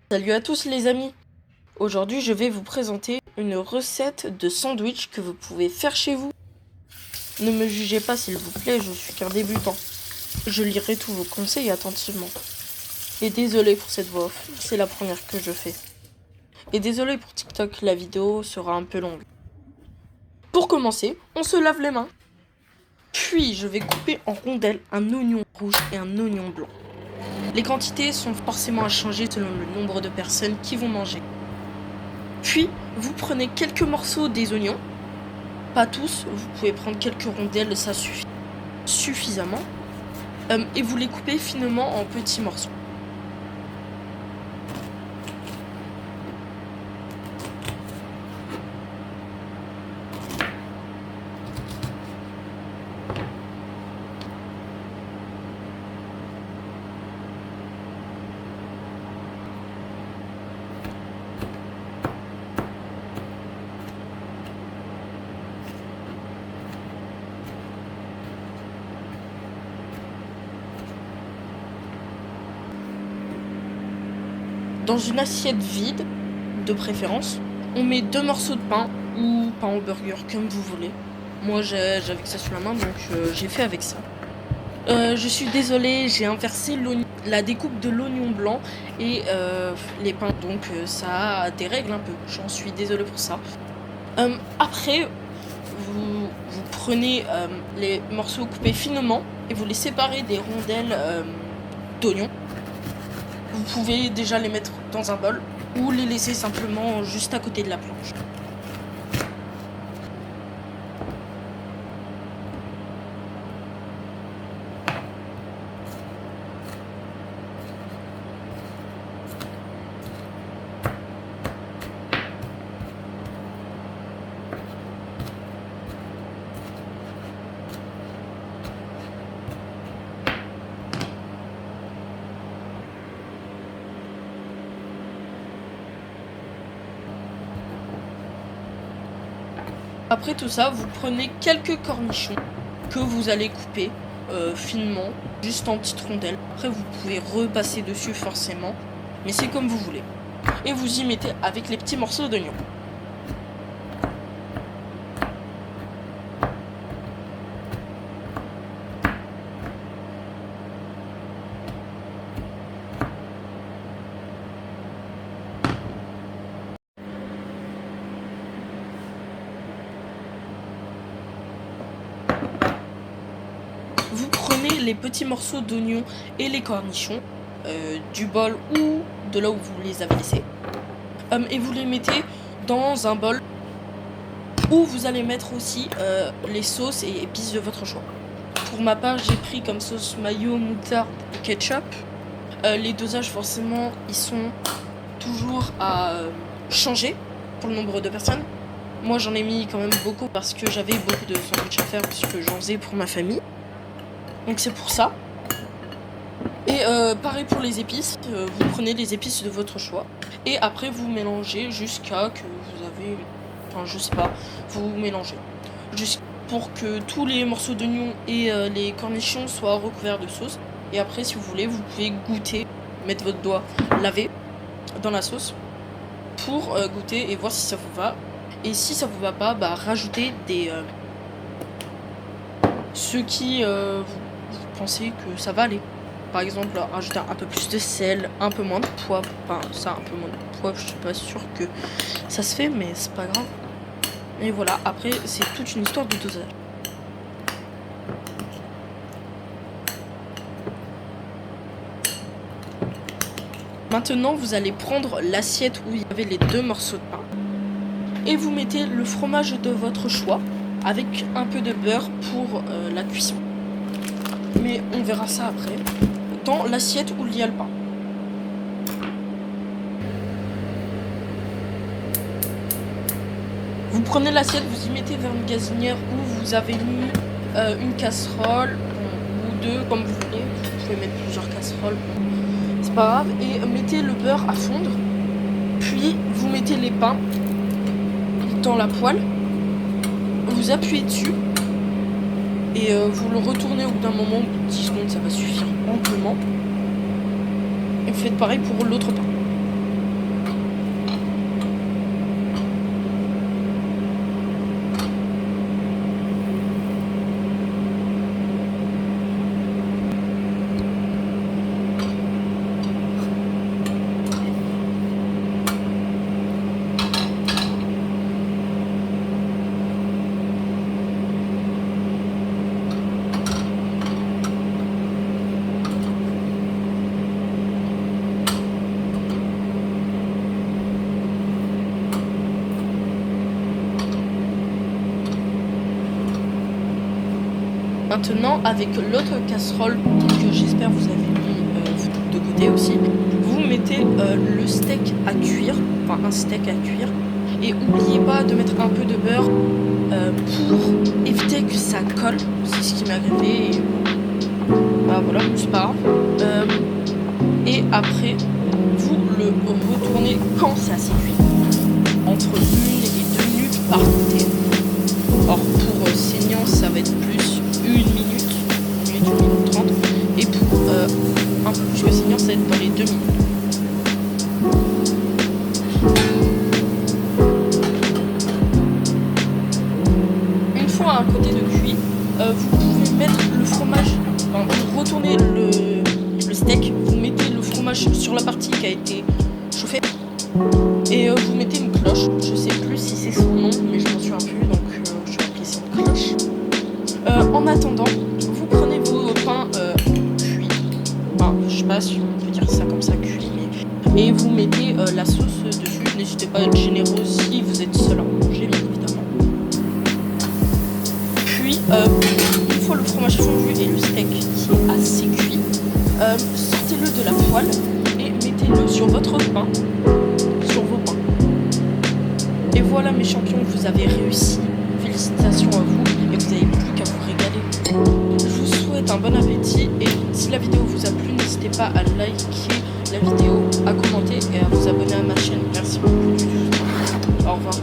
Salut à tous les amis. Aujourd'hui je vais vous présenter une recette de sandwich que vous pouvez faire chez vous. Ne me jugez pas s'il vous plaît, je suis qu'un débutant. Je lirai tous vos conseils attentivement. Et désolé pour cette voix off, c'est la première que je fais. Et désolé pour TikTok, la vidéo sera un peu longue. Pour commencer, on se lave les mains. Puis je vais couper en rondelles un oignon rouge et un oignon blanc. Les quantités sont forcément à changer selon le nombre de personnes qui vont manger. Puis, vous prenez quelques morceaux des oignons. Pas tous, vous pouvez prendre quelques rondelles, ça suffit suffisamment. Et vous les coupez finement en petits morceaux. Dans une assiette vide, de préférence, on met 2 morceaux de pain ou pain au burger, comme vous voulez. Moi j'avais que ça sous la main, donc j'ai fait avec ça. Je suis désolée, j'ai inversé la découpe de l'oignon blanc et les pains, donc ça a des règles un peu. J'en suis désolée pour ça. Après, vous prenez les morceaux coupés finement et vous les séparez des rondelles d'oignons. Vous pouvez déjà les mettre dans un bol ou les laisser simplement juste à côté de la planche. Après tout ça, vous prenez quelques cornichons que vous allez couper finement, juste en petites rondelles. Après, vous pouvez repasser dessus forcément, mais c'est comme vous voulez. Et vous y mettez avec les petits morceaux d'oignon. Vous prenez les petits morceaux d'oignon et les cornichons du bol ou de là où vous les avez laissés et vous les mettez dans un bol où vous allez mettre aussi les sauces et épices de votre choix. Pour ma part, j'ai pris comme sauce mayo, moutarde et ketchup. Les dosages, forcément, ils sont toujours à changer pour le nombre de personnes. Moi, j'en ai mis quand même beaucoup parce que j'avais beaucoup de sandwichs à faire puisque j'en faisais pour ma famille. Donc c'est pour ça. Et pareil pour les épices, vous prenez les épices de votre choix. Et après vous mélangez jusqu'à que vous avez... Enfin je sais pas, vous mélangez. Pour que tous les morceaux d'oignon et les cornichons soient recouverts de sauce. Et après si vous voulez, vous pouvez goûter, mettre votre doigt lavé dans la sauce pour goûter et voir si ça vous va. Et si ça vous va pas, bah rajoutez des... ceux qui vous pensez que ça va aller. Par exemple, rajouter un peu plus de sel, un peu moins de poivre. Enfin, ça, un peu moins de poivre, je suis pas sûre que ça se fait, mais c'est pas grave. Et voilà, après, c'est toute une histoire de dosage. Maintenant, vous allez prendre l'assiette où il y avait les 2 morceaux de pain. Et vous mettez le fromage de votre choix avec un peu de beurre pour la cuisson. Mais on verra ça après. Dans l'assiette où il y a le pain. Vous prenez l'assiette, vous y mettez vers une gazinière où vous avez mis une casserole ou 2 comme vous voulez. Vous pouvez mettre plusieurs casseroles, c'est pas grave. Et mettez le beurre à fondre. Puis vous mettez les pains dans la poêle. Vous appuyez dessus. Et vous le retournez au bout d'un moment, 10 secondes, ça va suffire amplement. Et vous faites pareil pour l'autre pain. Maintenant, avec l'autre casserole que j'espère vous avez mis de côté aussi, vous mettez le steak à cuire, enfin un steak à cuire, et n'oubliez pas de mettre un peu de beurre pour éviter que ça colle. C'est ce qui m'est arrivé. Et bah voilà, c'est pas grave. Et après, vous le retournez quand c'est assez cuit, entre 1 et 2 minutes par côté. Or pour saignant, ça va être plus 1 minute, 1 minute 30. Et pour un peu plus que saignant, ça va être dans les 2 minutes. Une fois à côté de cuit, vous pouvez mettre le fromage, enfin, vous retournez le steak, vous mettez le fromage sur la partie qui a été chauffée et vous mettez une cloche. Je sais plus si c'est son nom, mais je m'en souviens plus, donc je vais appeler ça une cloche. En attendant, vous prenez vos pains cuits, enfin je sais pas si on peut dire ça comme ça, cuits, et vous mettez la sauce dessus. N'hésitez pas à être généreux si vous êtes seul à manger, bien évidemment. Puis, une fois le fromage fondu et le steak qui est assez cuit, sortez-le de la poêle et mettez-le sur votre pain, sur vos pains. Et voilà mes champions, vous avez réussi. Félicitations à vous et vous n'avez plus qu'à vous régaler. Je vous souhaite un bon appétit et si la vidéo vous a plu, n'hésitez pas à liker la vidéo, à commenter et à vous abonner à ma chaîne. Merci beaucoup. Au revoir.